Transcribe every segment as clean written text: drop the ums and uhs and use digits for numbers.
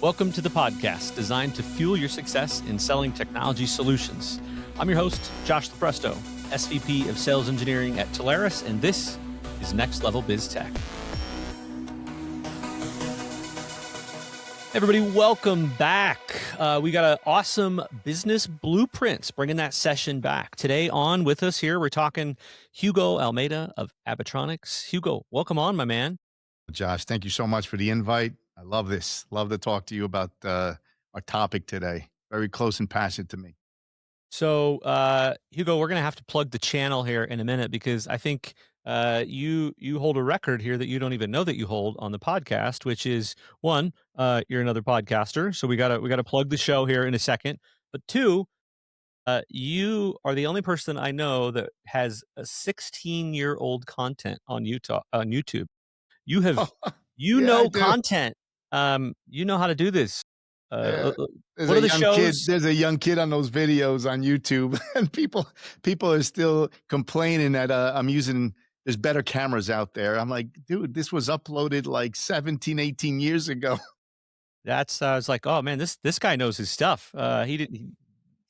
Welcome to the podcast designed to fuel your success in selling technology solutions. I'm your host, Josh Lepresto, SVP of Sales Engineering at Teleris, and this is Next Level Biz Tech. Everybody, welcome back. We got an awesome business blueprints, bringing that session back. Today on with us here, we're talking Hugo Almeida of Abitronics. Hugo, welcome on, my man. Josh, thank you so much for the invite. I love this. Love to talk to you about our topic today. Very close and passionate to me. So, Hugo, we're going to have to plug the channel here in a minute because I think you hold a record here that you don't even know that you hold on the podcast, which is one, you're another podcaster. So we gotta plug the show here in a second. But two, you are the only person I know that has a 16-year-old content on YouTube. You have, Yeah, I do. content. You know how to do this. Yeah. There's What a are the young kid. shows? There's a young kid on those videos on YouTube, and people are still complaining that I'm using. There's better cameras out there. I'm like, dude, this was uploaded like 17, 18 years ago. That's I was like, oh man, this guy knows his stuff.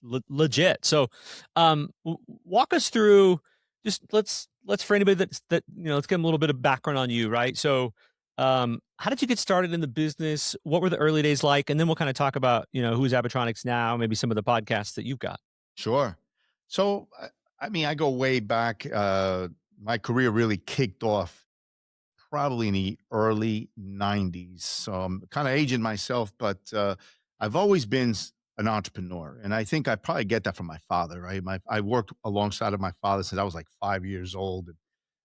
Legit. So, walk us through. Just let's for anybody that let's give them a little bit of background on you, right? So, how did you get started in the business? What were the early days like? And then we'll kind of talk about who's Abitronics now, maybe some of the podcasts that you've got. Sure. So, I mean, I go way back. My career really kicked off probably in the early 90s. So I'm kind of aging myself, but I've always been an entrepreneur. And I think I probably get that from my father, right? I worked alongside of my father since I was like 5 years old.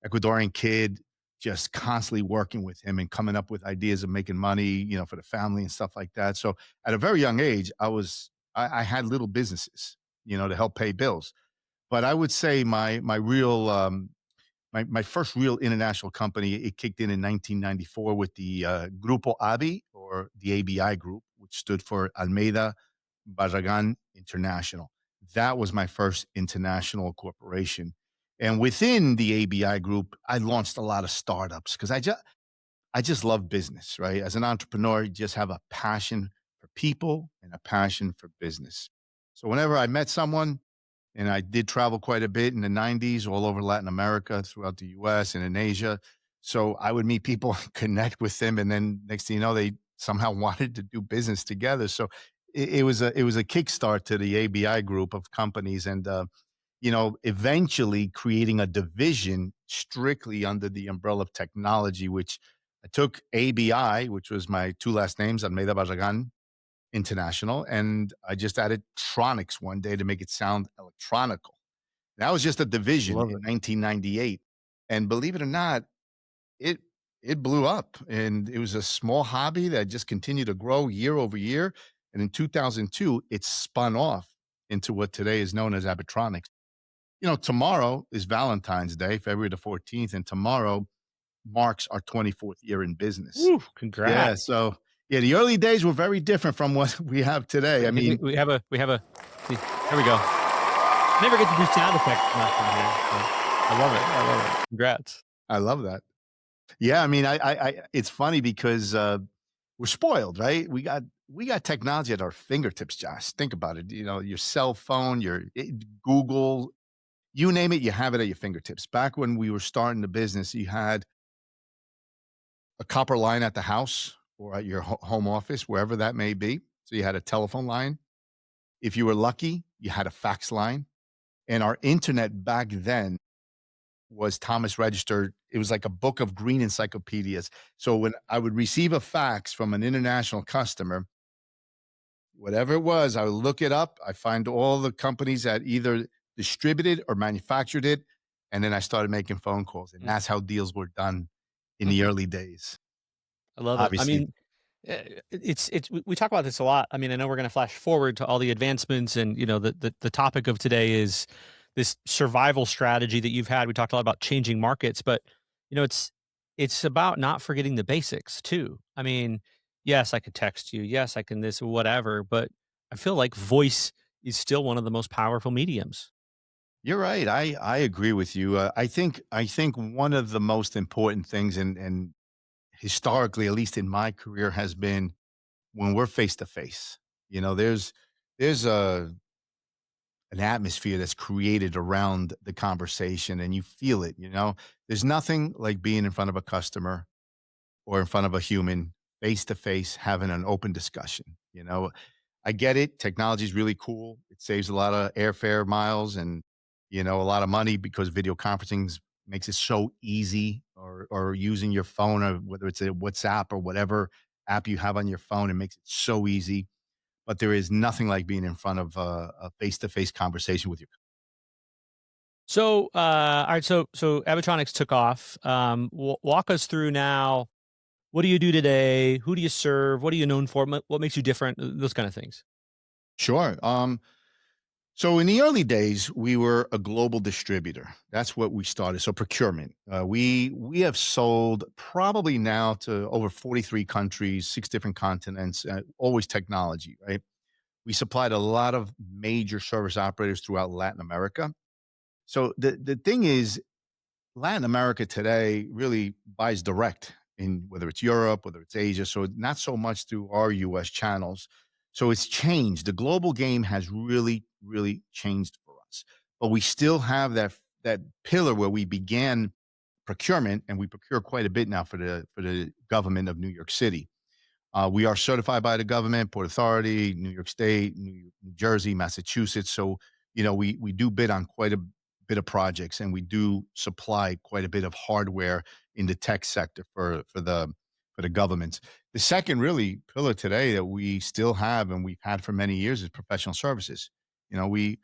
Ecuadorian kid, just constantly working with him and coming up with ideas of making money, for the family and stuff like that. So at a very young age, I had little businesses, to help pay bills. But I would say my real my first real international company, it kicked in 1994 with the Grupo ABI, or the ABI Group, which stood for Almeida Barragan International. That was my first international corporation. And within the ABI Group, I launched a lot of startups because I just love business, right? As an entrepreneur, you just have a passion for people and a passion for business. So whenever I met someone, and I did travel quite a bit in the 90s, all over Latin America, throughout the US and in Asia. So I would meet people, connect with them, and then next thing you know, they somehow wanted to do business together. So it was a kickstart to the ABI group of companies, and eventually creating a division strictly under the umbrella of technology, which I took ABI, which was my two last names, Almeida Barragan International, and I just added Tronics one day to make it sound electronical. That was just a division Love in it. 1998, and believe it or not, it it blew up, and it was a small hobby that just continued to grow year over year. And in 2002, it spun off into what today is known as Abitronics. Tomorrow is Valentine's Day, February the 14th, and tomorrow marks our 24th year in business. Woo, Yeah, congrats. so yeah, the early days were very different from what we have today. I mean, We have a. See, here we go. Never get to do sound effects enough on here. So I love it. I love it. Congrats. I love that. Yeah, I mean, it's funny because we're spoiled, right? We got technology at our fingertips, Josh. Think about it. Your cell phone, Google, you name it, you have it at your fingertips. Back when we were starting the business, you had a copper line at the house or at your home office, wherever that may be. So you had a telephone line. If you were lucky, you had a fax line. And our internet back then was Thomas Register. It was like a book of green encyclopedias. So when I would receive a fax from an international customer, whatever it was, I would look it up. I find all the companies that either distributed or manufactured it. And then I started making phone calls. And Mm. that's how deals were done in the Mhm. early days. I love it. I Obviously, mean, we talk about this a lot. I mean, I know we're going to flash forward to all the advancements, and the topic of today is this survival strategy that you've had. We talked a lot about changing markets, but it's about not forgetting the basics too. I mean, yes, I could text you. Yes, I can this whatever, but I feel like voice is still one of the most powerful mediums. you're right. I agree with you. I think one of the most important things, and historically, at least in my career, has been when we're face to face. You know, there's a an atmosphere that's created around the conversation and you feel it, you know? There's nothing like being in front of a customer or in front of a human face to face having an open discussion, you know? I get it. Technology is really cool. It saves a lot of airfare miles and, you know, a lot of money because video conferencing makes it so easy or using your phone or whether it's a WhatsApp or whatever app you have on your phone, it makes it so easy. But there is nothing like being in front of a face-to-face conversation with your. So, all right. So Abitronics took off. Walk us through now. What do you do today? Who do you serve? What are you known for? What makes you different? Those kind of things. Sure. So in the early days, we were a global distributor. That's what we started. So procurement. We have sold probably now to over 43 countries, 6 different continents. Always technology, right? We supplied a lot of major service operators throughout Latin America. So the thing is, Latin America today really buys direct in whether it's Europe, whether it's Asia. So not so much through our US channels. So it's changed. The global game has really, really changed for us. But we still have that pillar where we began procurement and we procure quite a bit now for the government of New York City. We are certified by the government, Port Authority, New York State, New Jersey, Massachusetts. So, you know, we do bid on quite a bit of projects, and we do supply quite a bit of hardware in the tech sector for the governments. The second really pillar today that we still have and we've had for many years is professional services. You know, we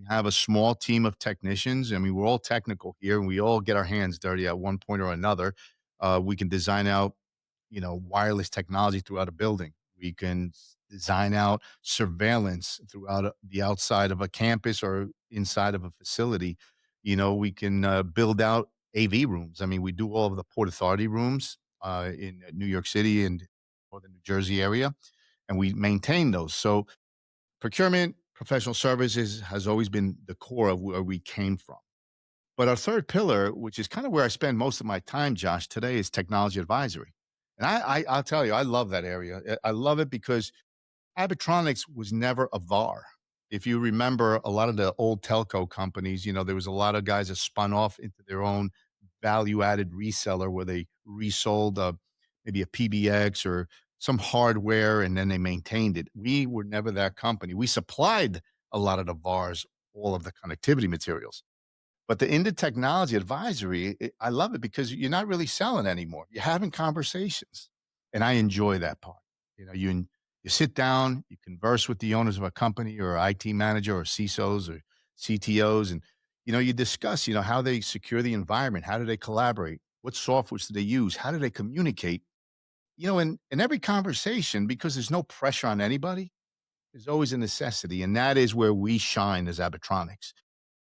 have a small team of technicians. I mean, we're all technical here, and we all get our hands dirty at one point or another. We can design out, you know, wireless technology throughout a building. We can design out surveillance throughout the outside of a campus or inside of a facility. You know, we can build out AV rooms. I mean, we do all of the Port Authority rooms in New York City and or the New Jersey area, and we maintain those. So procurement, professional services has always been the core of where we came from. But our third pillar, which is kind of where I spend most of my time, Josh, today is technology advisory. And I'll tell you, I love that area. I love it because Abitronics was never a VAR. If you remember a lot of the old telco companies, you know, there was a lot of guys that spun off into their own value added reseller where they resold maybe a PBX or some hardware and then they maintained it. We were never that company. We supplied a lot of the VARs, all of the connectivity materials. But the into technology advisory, I love it because you're not really selling anymore. You're having conversations, and I enjoy that part. You know, you sit down, you converse with the owners of a company or IT manager or CISOs or CTOs, and you know, you discuss, you know, how they secure the environment, how do they collaborate, what softwares do they use, how do they communicate. You know, in every conversation, because there's no pressure on anybody, there's always a necessity, and that is where we shine as Abitronics.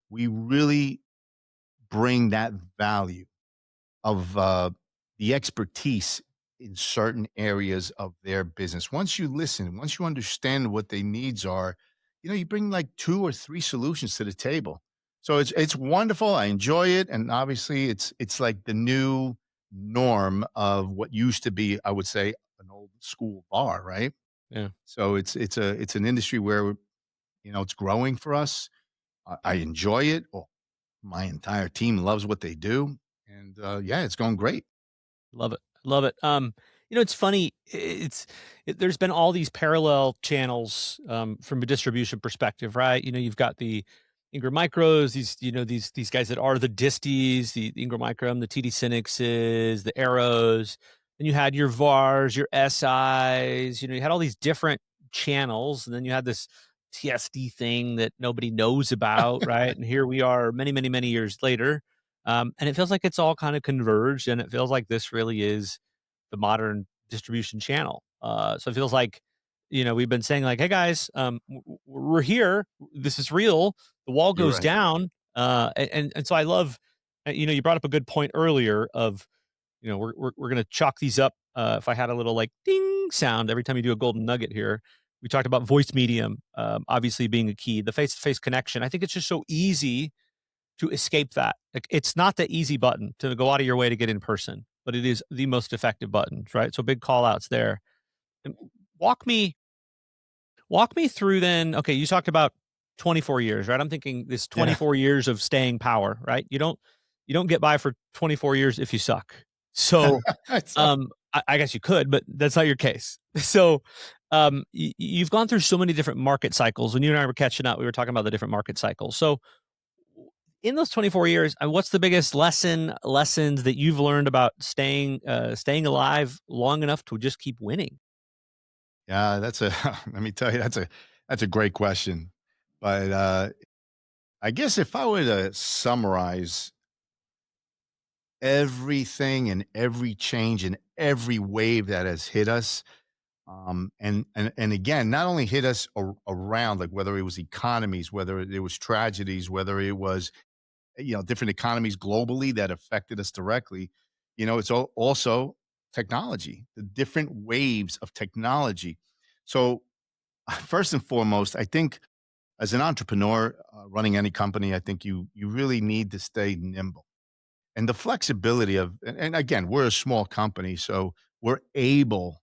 We really bring that value of the expertise in certain areas of their business. Once you listen, once you understand what their needs are, you know, you bring like 2 or 3 solutions to the table. So it's wonderful. I enjoy it, and obviously, it's like the new norm of what used to be, I would say, an old school bar, right? Yeah. So it's an industry where, you know, it's growing for us. I enjoy it. Well, my entire team loves what they do, and, yeah, it's going great. Love it. Love it. It's funny. There's been all these parallel channels from a distribution perspective, right? You've got the Ingram Micros, these guys that are the disties, the Ingram Micro, the TD Synixes, the Arrows. Then you had your VARs, your SIs. You had all these different channels, and then you had this TSD thing that nobody knows about, right? And here we are, many, many, many years later, and it feels like it's all kind of converged, and it feels like this really is the modern distribution channel. So it feels like, we've been saying like, "Hey guys, we're here. This is real. The wall You're goes right. down." And so I love, you brought up a good point earlier of, we're gonna chalk these up. If I had a little like ding sound every time you do a golden nugget here, we talked about voice medium, obviously being a key, the face to face connection. I think it's just so easy to escape that. Like, it's not the easy button to go out of your way to get in person, but it is the most effective buttons, right? So big call outs there. walk me walk me through then. Okay, you talked about 24 years, right? I'm thinking this Yeah. 24 years of staying power, right? You don't get by for 24 years if you suck. So, It's, I guess you could, but that's not your case. So, you've gone through so many different market cycles. When you and I were catching up, we were talking about the different market cycles. So, in those 24 years, what's the biggest lessons that you've learned about staying alive long enough to just keep winning? yeah, that's a let me tell you, that's a great question. But I guess if I were to summarize everything and every change and every wave that has hit us, and again, not only hit us around, like whether it was economies, whether it was tragedies, whether it was different economies globally that affected us directly. It's also technology, the different waves of technology. So first and foremost, I think as an entrepreneur running any company, I think you really need to stay nimble and the flexibility of. And again, we're a small company, so we're able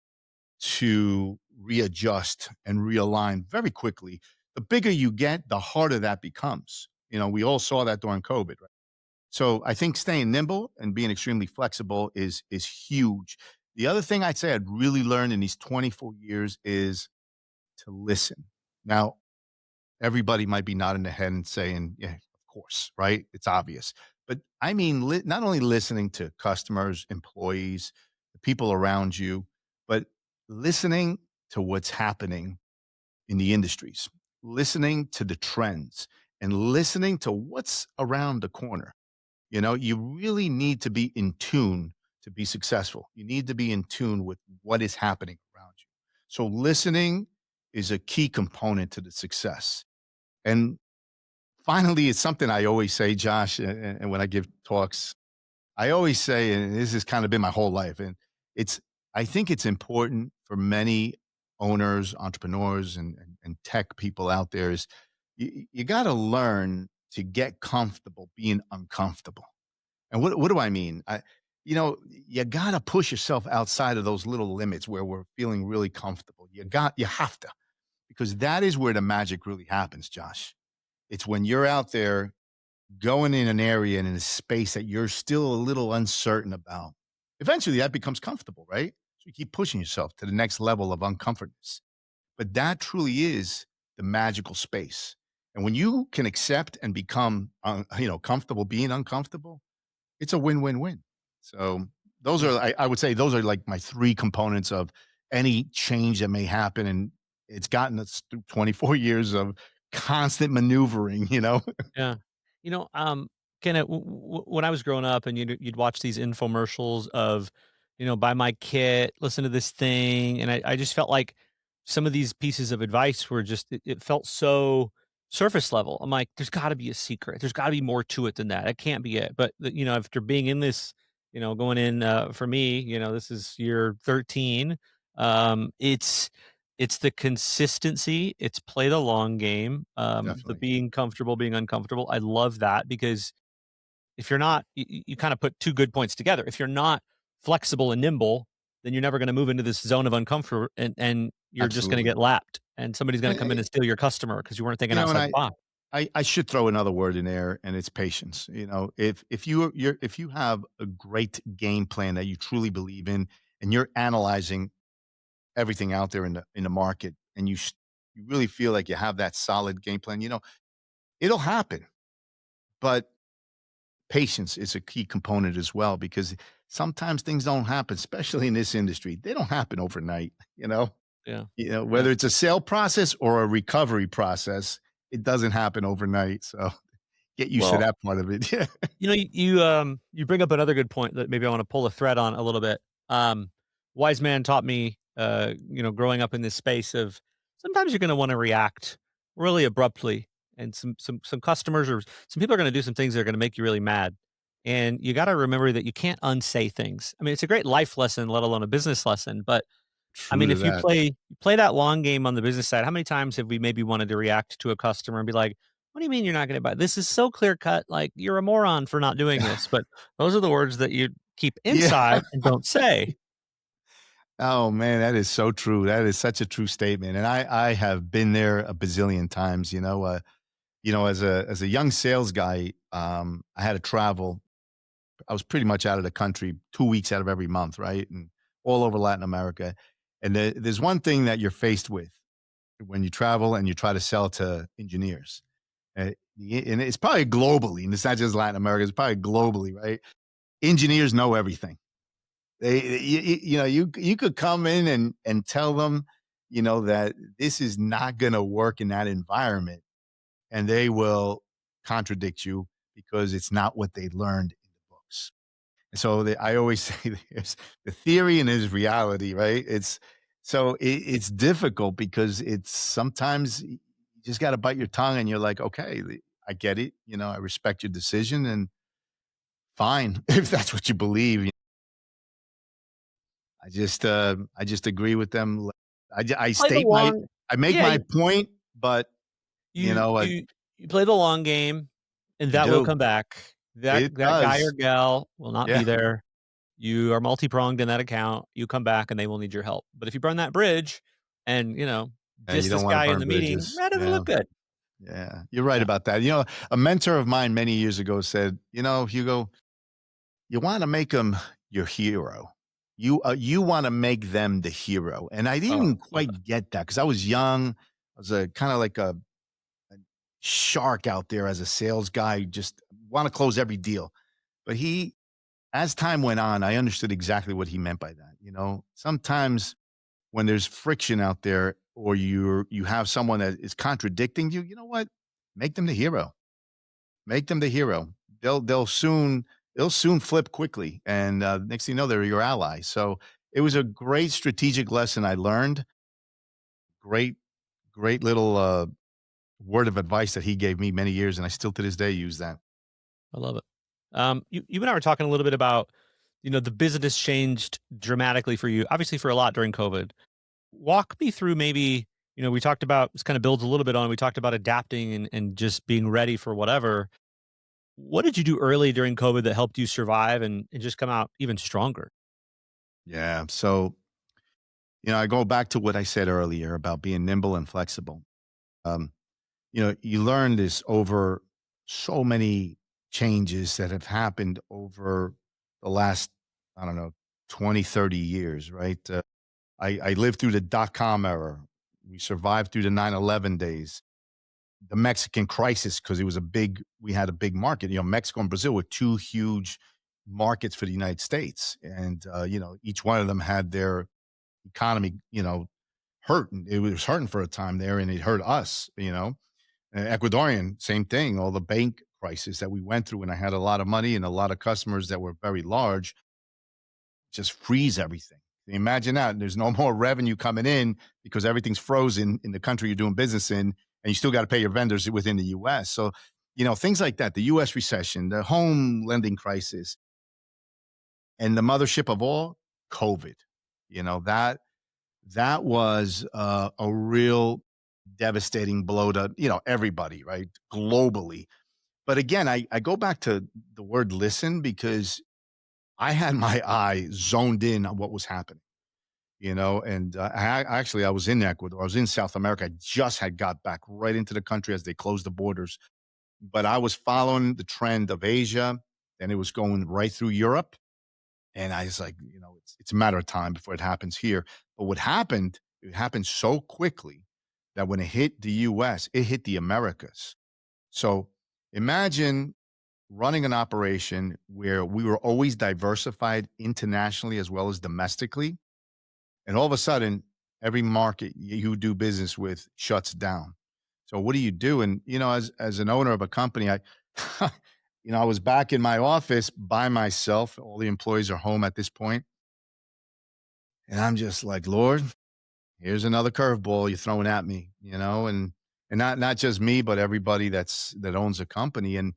to readjust and realign very quickly. The bigger you get, the harder that becomes. We all saw that during COVID, right? So I think staying nimble and being extremely flexible is huge. The other thing I'd say I'd really learned in these 24 years is to listen. Now, everybody might be nodding their head and saying, "Yeah, of course, right? It's obvious." But I mean, not only listening to customers, employees, the people around you, but listening to what's happening in the industries, listening to the trends, and listening to what's around the corner. You really need to be in tune to be successful. You need to be in tune with what is happening around you. So listening is a key component to the success. And finally, it's something I always say, Josh, and when I give talks, I always say, and this has kind of been my whole life, and it's I think it's important for many owners, entrepreneurs, and tech people out there is you got to learn to get comfortable being uncomfortable. And what do I mean? You got to push yourself outside of those little limits where we're feeling really comfortable. You have to, because that is where the magic really happens, Josh. It's when you're out there going in an area and in a space that you're still a little uncertain about. Eventually that becomes comfortable, right? So you keep pushing yourself to the next level of uncomfortness. But that truly is the magical space. And when you can accept and become comfortable being uncomfortable, it's a win-win-win. So those Yeah. are I would say those are like my 3 components of any change that may happen, and it's gotten us through 24 years of constant maneuvering. Yeah. You know, kinda when I was growing up and you'd watch these infomercials of, "Buy my kit, listen to this thing," and I just felt like some of these pieces of advice were just it felt so surface level. I'm like, "There's gotta be a secret. There's gotta be more to it than that. It can't be it." But, after being in this, going in, for me, this is year 13, it's the consistency, it's play the long game, the Definitely. being comfortable, being uncomfortable. I love that because if you're not you kinda put 2 good points together. If you're not flexible and nimble, then you're never gonna move into this zone of uncomfort and you're just gonna Absolutely. get lapped, and somebody's gonna And, come in and steal your customer because you weren't thinking and outside the box. I should throw another word in there, and it's patience. If you have a great game plan that you truly believe in, and you're analyzing everything out there in the market, and you really feel like you have that solid game plan, it'll happen. But patience is a key component as well, because sometimes things don't happen, especially in this industry. They don't happen overnight. Yeah. Yeah. Whether it's a sale process or a recovery process, it doesn't happen overnight. So get used to Well, that part of it. Yeah. you bring up another good point that maybe I wanna pull a thread on a little bit. Wise man taught me, growing up in this space of sometimes you're gonna wanna react really abruptly, and some customers or some people are gonna do some things that are gonna make you really mad, and you gotta remember that you can't unsay things. I mean, it's a great life lesson, let alone a business lesson, but I True mean, to if that. you play that long game on the business side, how many times have we maybe wanted to react to a customer and be like, "What do you mean you're not gonna buy? This is so clear cut, like, you're a moron for not doing this." But those are the words that you keep Yeah. inside and don't say. Oh man, that is so true. That is such a true statement, and I have been there a bazillion times. As a young sales guy, I had to travel. I was pretty much out of the country 2 weeks out of every month, right, and all over Latin America. And there's one thing that you're faced with when you travel and you try to sell to engineers, and it's probably globally, and it's not just Latin America. It's probably globally, right? Engineers know everything. You could come in and tell them, that this is not gonna work in that environment, and they will contradict you because it's not what they learned in the books. And so I always say there's the theory and there's reality, right? It's difficult because it's sometimes you just gotta bite your tongue and you're like, "Okay, I get it, I respect your decision and fine if that's what you believe." I just agree with them. I Play the state my long I make Yeah, my point, but, you you know, I you you play the long game, and you that will do. come back. That It that guy or does. gal will not Yeah. be there. You are multi-pronged in that account. You come back and they will need your help. But if you burn that bridge and, Yeah, you diss don't this wanna guy in burn the meeting, bridges. that doesn't Yeah. look good. Yeah. You're right Yeah. about that. A mentor of mine many years ago said, "Hugo, you wanna make them your hero. You wanna make them the hero." And I Oh, didn't love it. quite get that because I was young. I was a kinda like a shark out there as a sales guy, just wanna close every deal. But as time went on, I understood exactly what he meant by that. Sometimes when there's friction out there or you have someone that is contradicting you, you know what? Make them the hero. Make them the hero. They'll soon flip quickly, and next thing you know, they're your ally. So it was a great strategic lesson I learned. Great, great little word of advice that he gave me many years, and I still to this day use that. I love it. You and I were talking a little bit about, the business changed dramatically for you, obviously for a lot during COVID. Walk me through maybe, we talked about this kind of builds a little bit on, we talked about adapting and just being ready for whatever. What did you do early during COVID that helped you survive and just come out even stronger? Yeah. So I go back to what I said earlier about being nimble and flexible. Um, you learn this over so many changes that have happened over the last, I don't know, 20, 30 years, right? I lived through the dot-com era. We survived through the 9/11 days, the Mexican crisis, because we had a big market. Mexico and Brazil were two huge markets for the United States. And, each one of them had their economy, hurt. And it was hurting for a time there and it hurt us. Ecuadorian, same thing. All the bank crisis that we went through, and I had a lot of money and a lot of customers that were very large, just freeze everything. Can you imagine that? There's no more revenue coming in because everything's frozen in the country you're doing business in, and you still got to pay your vendors within the US. So, things like that, the US recession, the home lending crisis, and the mothership of all, COVID. That was a real devastating blow to, everybody, right? Globally. But again, I go back to the word listen because I had my eye zoned in on what was happening, and I was in Ecuador. I was in South America. I just had got back right into the country as they closed the borders. But I was following the trend of Asia, and it was going right through Europe. And I was like, it's a matter of time before it happens here. But it happened so quickly that when it hit the US, it hit the Americas. So imagine running an operation where we were always diversified internationally as well as domestically. And all of a sudden, every market you do business with shuts down. So what do you do? And as an owner of a company, I was back in my office by myself. All the employees are home at this point, and I'm just like, Lord, here's another curveball you're throwing at me, and not just me, but everybody that owns a company. And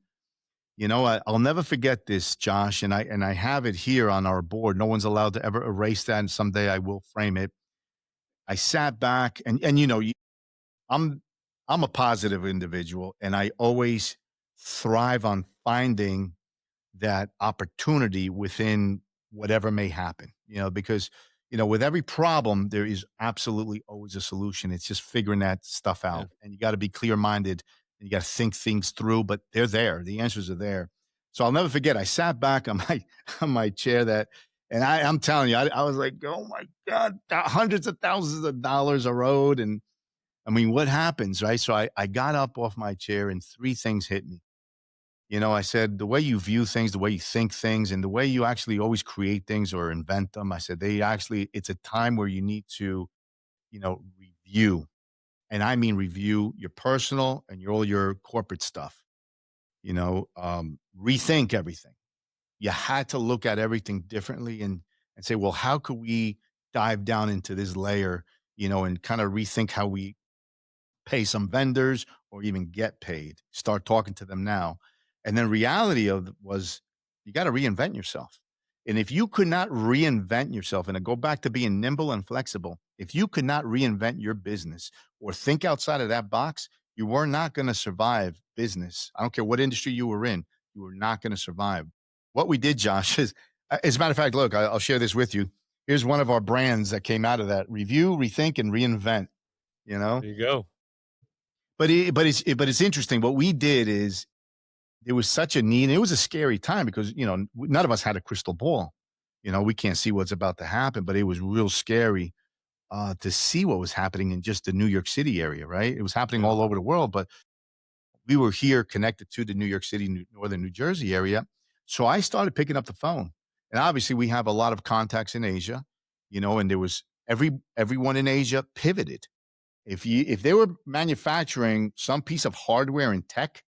I'll never forget this, Josh, and I have it here on our board. No one's allowed to ever erase that, and someday I will frame it. I sat back, and I'm I'm a positive individual, and I always thrive on finding that opportunity within whatever may happen. Because with every problem, there is absolutely always a solution. It's just figuring that stuff Yeah. out. And you got to be clear minded and you got to think things through, but they're there. The answers are there. So I'll never forget. I sat back on my on my chair and I'm telling you, I was like, oh my God, hundreds of thousands of dollars are owed. And I mean, what happens, right? So I got up off my chair and three things hit me. I said, the way you view things, the way you think things, and the way you actually always create things or invent them, I said, it's a time where you need to, review. And I mean, review your personal and all your corporate stuff, rethink everything. You had to look at everything differently and say, well, how could we dive down into this layer, and kind of rethink how we pay some vendors or even get paid. Start talking to them now. And then reality was you got to reinvent yourself. And if you could not reinvent yourself and I go back to being nimble and flexible, if you could not reinvent your business or think outside of that box, you were not going to survive business. I don't care what industry you were in, you were not going to survive. What we did, Josh, is as a matter of fact, look, I'll share this with you. Here's one of our brands that came out of that: review, rethink, and reinvent. You know, There you go. but it's interesting. What we did is there was such a need. And it was a scary time because none of us had a crystal ball. We can't see what's about to happen, but it was real scary to see what was happening in just the New York City area. Right, it was happening Yeah. all over the world, but we were here connected to the New York City, northern New Jersey area. So I started picking up the phone, and obviously we have a lot of contacts in Asia. And there was everyone in Asia pivoted. If they were manufacturing some piece of hardware and tech,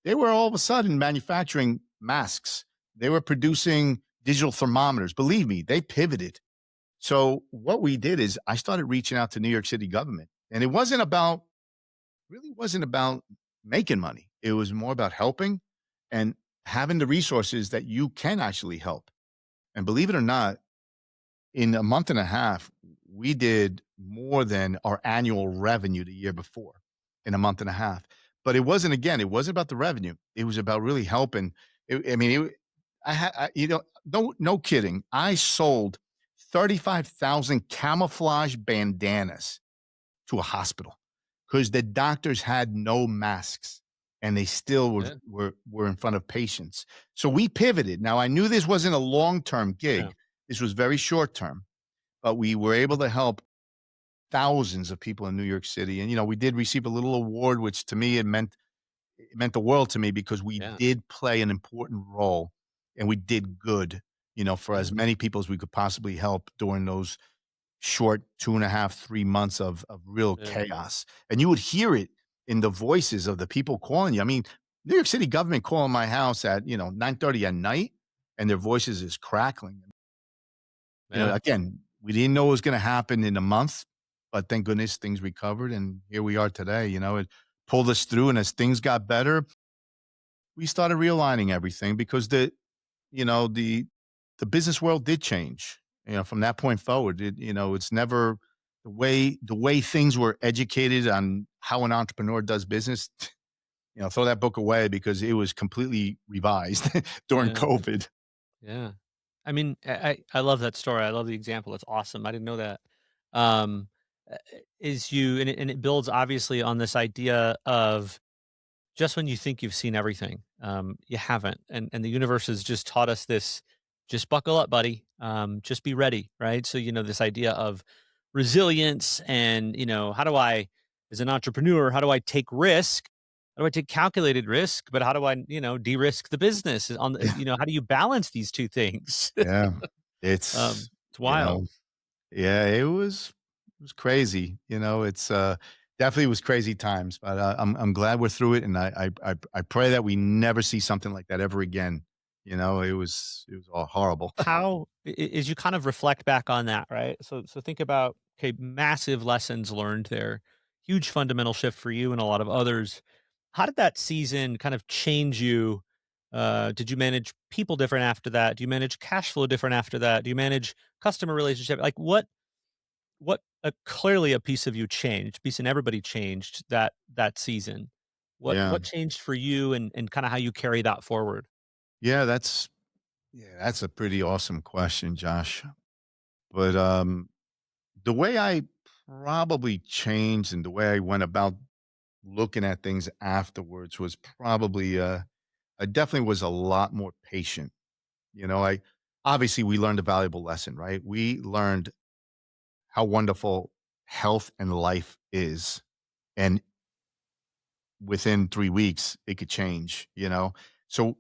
they were all of a sudden manufacturing masks. They were producing digital thermometers. Believe me, they pivoted. So what we did is I started reaching out to New York City government. And it wasn't about making money. It was more about helping and having the resources that you can actually help. And believe it or not, in a month and a half, we did more than our annual revenue the year before in a month and a half. But it wasn't about the revenue. It was about really helping. I mean, I had, no kidding. I sold 35,000 camouflage bandanas to a hospital because the doctors had no masks and they still Yeah. were in front of patients. So we pivoted. Now I knew this wasn't a long-term Yeah. gig. This was very short term, but we were able to help thousands of people in New York City. And we did receive a little award, which to me it meant the world to me because we Yeah. did play an important role and we did good, for Yeah. as many people as we could possibly help during those short 2.5, 3 months of real Yeah. chaos. And you would hear it in the voices of the people calling you. I mean, New York City government calling my house at, 9:30 at night and their voices is crackling. Yeah. Again, we didn't know it was gonna happen in a month, but thank goodness things recovered and here we are today. It pulled us through and as things got better, we started realigning everything because the business world did change. From that point forward, it's never the way things were educated on how an entrepreneur does business. Throw that book away because it was completely revised during Yeah. COVID. Yeah. I mean, I love that story. I love the example. It's awesome. I didn't know that. Um, is you and it builds obviously on this idea of just when you think you've seen everything, you haven't, and the universe has just taught us this. Just buckle up, buddy. Just be ready, right? So this idea of resilience, and how do I, as an entrepreneur, how do I take risk? How do I take calculated risk? But how do I, de-risk the business? On the, Yeah, how do you balance these two things? yeah. It's It's you know, wild. yeah, it was crazy. It's definitely was crazy times, but I'm glad we're through it, and I pray that we never see something like that ever again. It was all horrible. How as you kind of reflect back on that, right? So think about, okay, massive lessons learned there, huge fundamental shift for you and a lot of others. How did that season kind of change you? Did you manage people different after that? Do you manage cash flow different after that? Do you manage customer relationship? Like what clearly a piece of you changed, piece in everybody changed that season. Yeah, What changed for you, and kind of how you carry that forward? yeah, that's a pretty awesome question, Josh. But the way I probably changed and the way I went about looking at things afterwards was probably I definitely was a lot more patient. I obviously we learned a valuable lesson, right? We learned how wonderful health and life is. And within 3 weeks, it could change, you know? So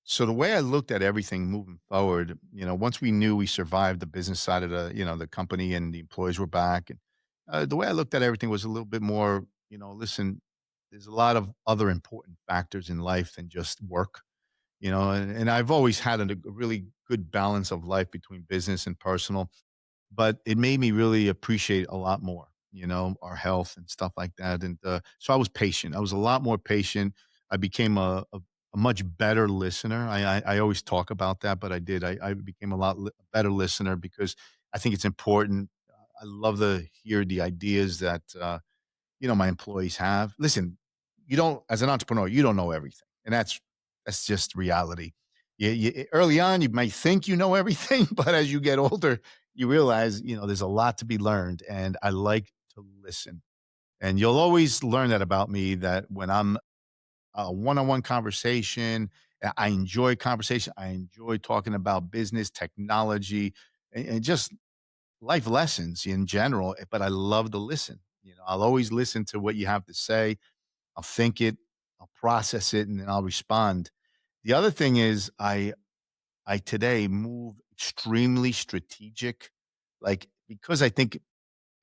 so the way I looked at everything moving forward, once we knew we survived the business side of the company and the employees were back, and the way I looked at everything was a little bit more, listen, there's a lot of other important factors in life than just work, and I've always had a really good balance of life between business and personal, but it made me really appreciate a lot more, our health and stuff like that. And so I was patient. I was a lot more patient. I became a much better listener. I always talk about that, but I did. I became a better listener because I think it's important. I love to hear the ideas that my employees have. Listen, you don't as an entrepreneur, you don't know everything, and that's just reality. Early on, you might think you know everything, but as you get older, you realize there's a lot to be learned, and I like to listen. And you'll always learn that about me. That when I'm a one-on-one conversation, I enjoy conversation. I enjoy talking about business, technology, and just life lessons in general, but I love to listen. I'll always listen to what you have to say. I'll think it, I'll process it, and then I'll respond. The other thing is I today move extremely strategic, like because I think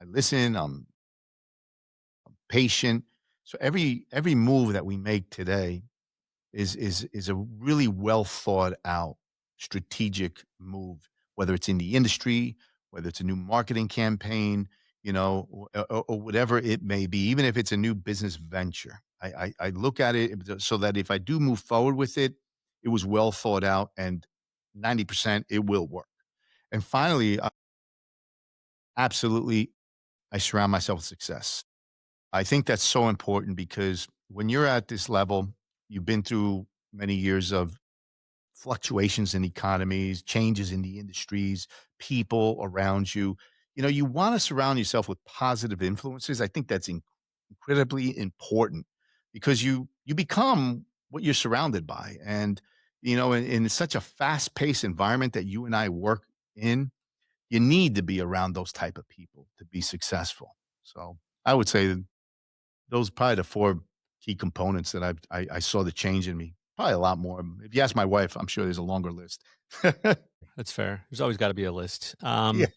I listen, I'm patient. So every move that we make today is a really well thought out strategic move, whether it's in the industry, whether it's a new marketing campaign, or whatever it may be, even if it's a new business venture. I look at it so that if I do move forward with it, it was well thought out and 90% it will work. And finally, absolutely, I surround myself with success. I think that's so important because when you're at this level, you've been through many years of fluctuations in economies, changes in the industries, people around you. You want to surround yourself with positive influences. I think that's incredibly important because you become what you're surrounded by. And in such a fast-paced environment that you and I work in, you need to be around those type of people to be successful. So I would say those are probably the 4 key components that I saw the change in me. Probably a lot more. If you ask my wife, I'm sure there's a longer list. That's fair. There's always got to be a list. Yeah.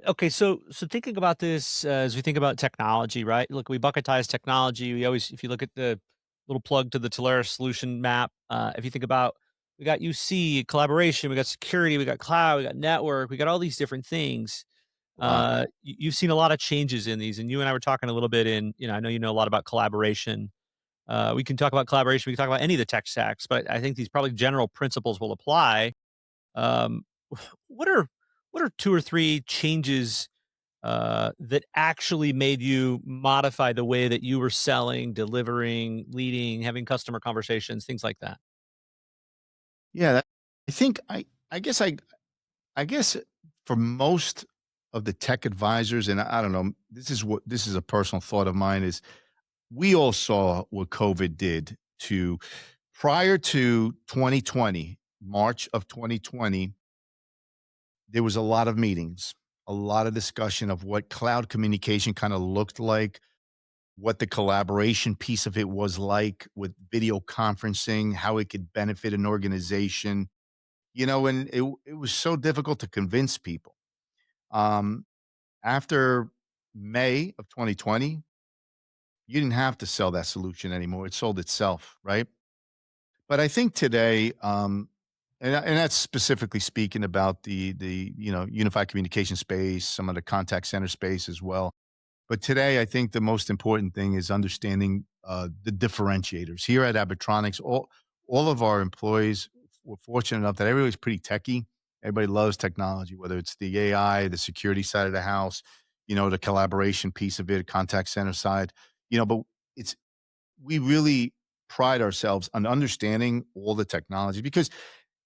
Okay, so thinking about this as we think about technology, right? Look, we bucketize technology. We always, if you look at the little plug to the Talaris solution map, if you think about, we got UC collaboration, we got security, we got cloud, we got network, we got all these different things. A lot. You've seen a lot of changes in these, and you and I were talking a little bit in, I know you know a lot about collaboration. We can talk about collaboration. We can talk about any of the tech stacks, but I think these probably general principles will apply. Um, what are what are 2 or 3 changes, that actually made you modify the way that you were selling, delivering, leading, having customer conversations, things like that? Yeah, I think I guess for most of the tech advisors, and I don't know, this is a personal thought of mine, is we all saw what COVID did to prior to 2020, March of 2020, there was a lot of meetings, a lot of discussion of what cloud communication kind of looked like, what the collaboration piece of it was like with video conferencing, how it could benefit an organization, and it was so difficult to convince people. Um, After May of 2020, you didn't have to sell that solution anymore. It sold itself, right? But I think today, and that's specifically speaking about the unified communication space, some of the contact center space as well. But today, I think the most important thing is understanding the differentiators. Here at Abitronics, all of our employees were fortunate enough that everybody's pretty techie. Everybody loves technology, whether it's the AI, the security side of the house, the collaboration piece of it, contact center side. But it's we really pride ourselves on understanding all the technology because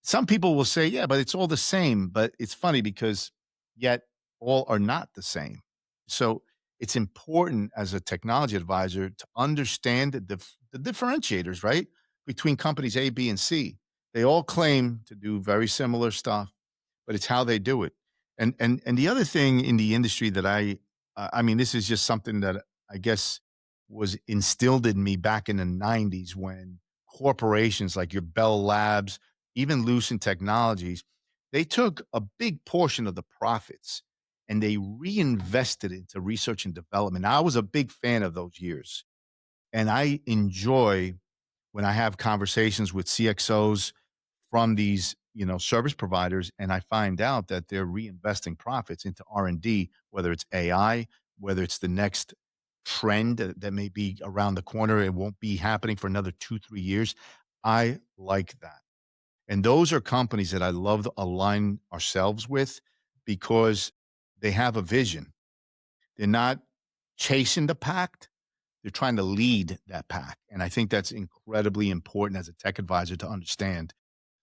some people will say, yeah, but it's all the same. But it's funny because yet all are not the same. So it's important as a technology advisor to understand the differentiators, right? Between companies A, B, and C. They all claim to do very similar stuff, but it's how they do it. And the other thing in the industry that I mean, this is just something that I guess was instilled in me back in the 90s when corporations like your Bell Labs, even Lucent Technologies, they took a big portion of the profits and they reinvested into research and development. I was a big fan of those years. And I enjoy when I have conversations with CXOs from these, service providers, and I find out that they're reinvesting profits into R&D, whether it's AI, whether it's the next trend that may be around the corner, it won't be happening for another 2, 3 years. I like that. And those are companies that I love to align ourselves with because they have a vision. They're not chasing the pack, they're trying to lead that pack. And I think that's incredibly important as a tech advisor to understand.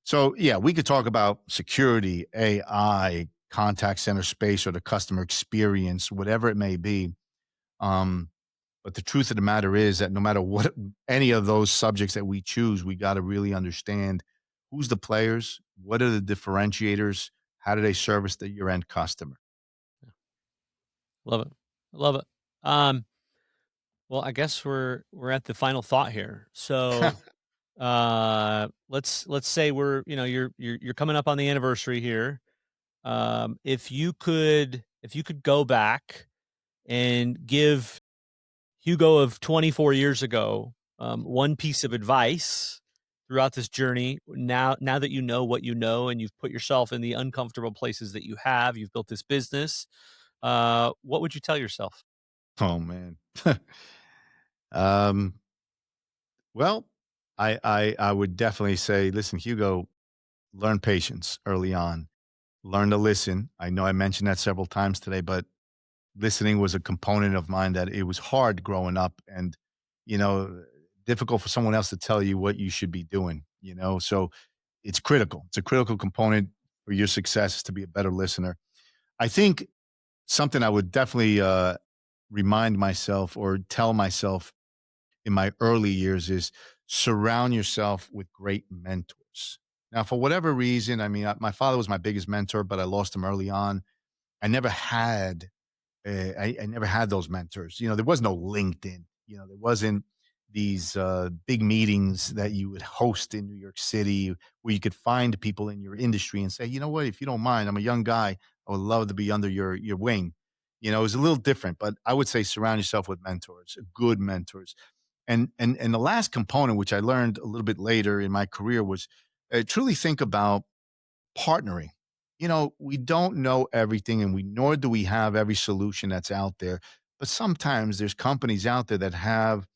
So, yeah, we could talk about security, AI, contact center space, or the customer experience, whatever it may be. Um, but the truth of the matter is that no matter what any of those subjects that we choose, we got to really understand who's the players, what are the differentiators, how do they service your end customer. Love it. Love it. Um, well, I guess we're at the final thought here. So, let's say you're coming up on the anniversary here. If you could go back and give Hugo of 24 years ago one piece of advice throughout this journey, now that you know what you know and you've put yourself in the uncomfortable places that you've built this business, what would you tell yourself? Oh man. um, well, I would definitely say, listen, Hugo, learn patience early on. Learn to listen. I know I mentioned that several times today, but listening was a component of mine that it was hard growing up and, you know, difficult for someone else to tell you what you should be doing. So it's critical. It's a critical component for your success is to be a better listener. I think something I would definitely remind myself or tell myself in my early years is surround yourself with great mentors. Now, for whatever reason, I mean, my father was my biggest mentor, but I lost him early on. I never had I never had those mentors. There was no LinkedIn. There wasn't these big meetings that you would host in New York City where you could find people in your industry and say, you know what, if you don't mind, I'm a young guy. I would love to be under your wing. It was a little different, but I would say surround yourself with mentors, good mentors. And the last component, which I learned a little bit later in my career, was truly think about partnering. We don't know everything and nor do we have every solution that's out there. But sometimes there's companies out there that have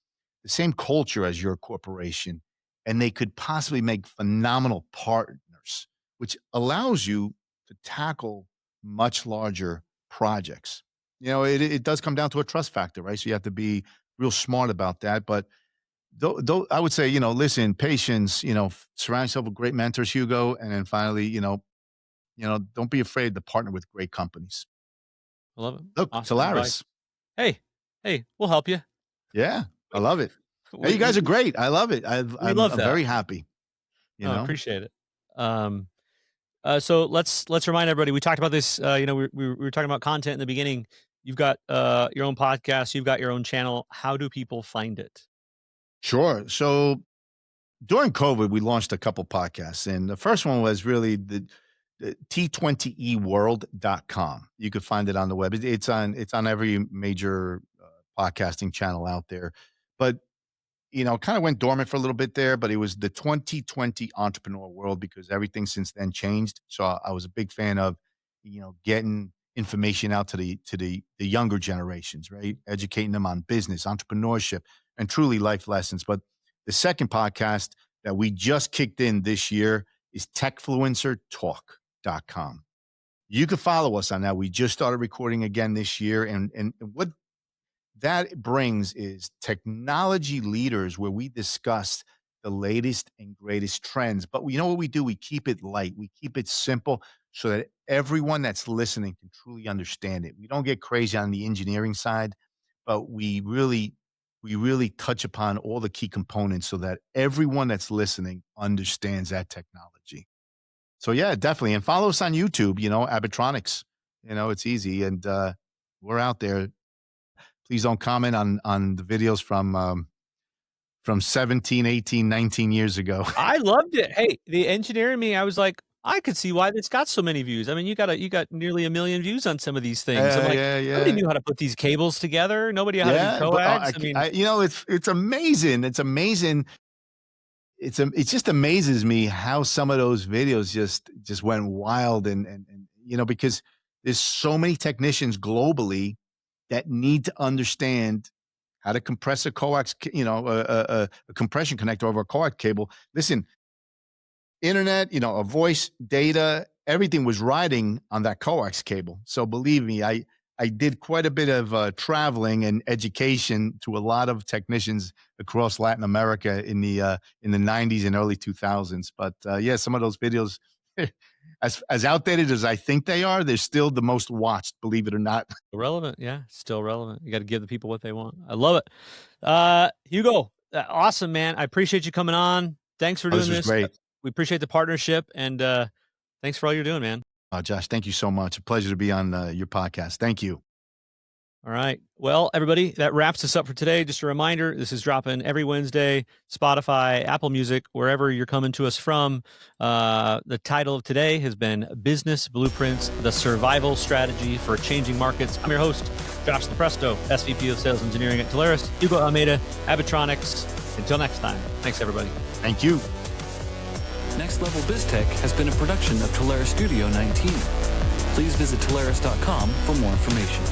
the same culture as your corporation and they could possibly make phenomenal partners, which allows you to tackle much larger projects. It does come down to a trust factor, right? So you have to be real smart about that. But though I would say, listen, patience, surround yourself with great mentors, Hugo. And then finally, don't be afraid to partner with great companies. I love it. Look, Awesome Solaris. advice. Hey, hey, we'll help you. Yeah, I We love it. Hey, we you guys are we, great. I love it. we I'm love I'm that. very happy, you Oh, know? appreciate it. Um, so let's remind everybody. We talked about this. We were talking about content in the beginning. You've got your own podcast. You've got your own channel. How do people find it? Sure. So during COVID, we launched a couple podcasts, and the first one was really the T20eworld.com. You could find it on the web. It's on every major podcasting channel out there. But kind of went dormant for a little bit there, but it was the 2020 entrepreneur world because everything since then changed. So I was a big fan of, getting information out to the younger generations, right? Educating them on business, entrepreneurship, and truly life lessons. But the second podcast that we just kicked in this year is techfluencertalk.com. You can follow us on that. We just started recording again this year. And what that brings is technology leaders where we discuss the latest and greatest trends. But you know what we do? We keep it light, we keep it simple so that everyone that's listening can truly understand it. We don't get crazy on the engineering side, but we really touch upon all the key components so that everyone that's listening understands that technology. So yeah, definitely. And follow us on YouTube, Abitronics. It's easy. And we're out there. Please don't comment on the videos from 17, 18, 19 years ago. I loved it. Hey, the engineer in me, I was like, I could see why this got so many views. I mean, you got nearly 1,000,000 views on some of these things. I'm Yeah, like, yeah, nobody yeah. knew how to put these cables together. Nobody knew how to do Yeah, but coax. I mean, it's amazing. It's amazing. It just amazes me how some of those videos just went wild, and because there's so many technicians globally that need to understand how to compress a coax, a compression connector over a coax cable. Listen, internet, a voice, data, everything was riding on that coax cable. So believe me, I did quite a bit of traveling and education to a lot of technicians across Latin America in the 90s and early 2000s. But yeah, some of those videos, as outdated as I think they are, they're still the most watched. Believe it or not. relevant. Yeah, still relevant. You got to give the people what they want. I love it. Hugo, awesome, man. I appreciate you coming on. Thanks for Oh, this doing was this. great. We appreciate the partnership and thanks for all you're doing, man. Josh, thank you so much. A pleasure to be on your podcast. Thank you. All right. Well, everybody, that wraps us up for today. Just a reminder, this is dropping every Wednesday, Spotify, Apple Music, wherever you're coming to us from. The title of today has been Business Blueprints, the Survival Strategy for Changing Markets. I'm your host, Josh Lepresto, SVP of Sales Engineering at Teleris, Hugo Almeida, Abitronics. Until next time, thanks, everybody. Thank you. Next Level BizTech has been a production of Teleris Studio 19. Please visit Teleris.com for more information.